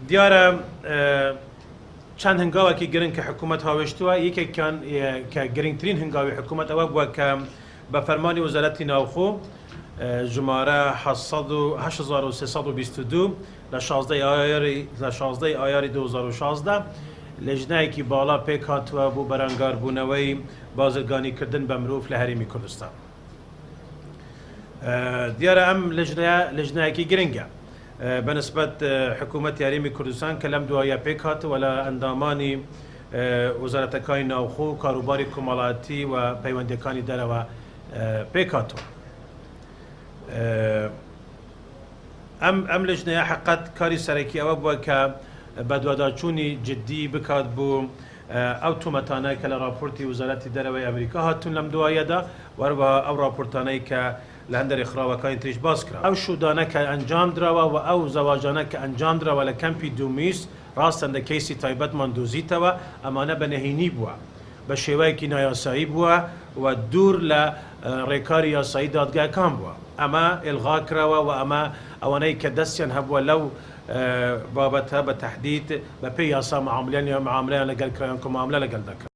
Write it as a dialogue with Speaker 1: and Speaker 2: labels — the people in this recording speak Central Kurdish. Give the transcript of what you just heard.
Speaker 1: دیارە چەند هەنگاوێکی گرنگ کە حکوومەت هاوێشتووە یەکێکیان کە گرنگترین هەنگاوی حکوومەت ئەوە بووە کە بە فەرمانی وەزارەتی ناوخۆ ژمارە 8322 لە 16 ئایاری 2016 لێژنایەکی باڵا پێک هاتووە بۆ بەرەنگاربوونەوەی بازرگانیکردن بە مرۆڤ لە هەرێمی کوردستان. دیارە ئەم لێژنایەکی گرنگە بەنسبەت حکوومەت هەرێمی کوردستان کە لەم دوایە پێک هاتووە لە ئەندامانی وەزارەتەکانی ناوخۆ و کاروباری کۆمەڵایەتی و پەیوەندیەکانی دەرەوە پێک هاتووە. ئەم لێژنەیە حقەت کاری سەرەکی ئەوە بووە کە بە دوواداچوونی جددی بکات بۆ ئەو تومەتانەی کە لە راپۆرتی وەزارەتی دەرەوەی ئەمریکا هاتوون لەم دوایەدا وەروەها ئەو راپۆرتانەی کە لە هەندێک خراوەکانی تریش باس کرا. ئەو شودانە کە ئەنجام درراوە و ئەو زەواجانە کە ئەنجام درراوە لە کەمپی دوومیس ڕاستەن لە کەیسی تایبەتمان دۆزیتەوە ئەمانە بە نەهێنی بووە بە شێوەیەکی نایاسایی بووە و دوور لە ڕێکاری یاسایی دادگاکان بووە. ئەمە ئێلغا کراوە و ئەمە ئەوانەی کە دەستیان هەبووە لەو بابەتە بە تەحدید بە پێی یاسا معاملەیان لەگەڵ کرایان کۆ معاملە لەگەڵ دەکرا.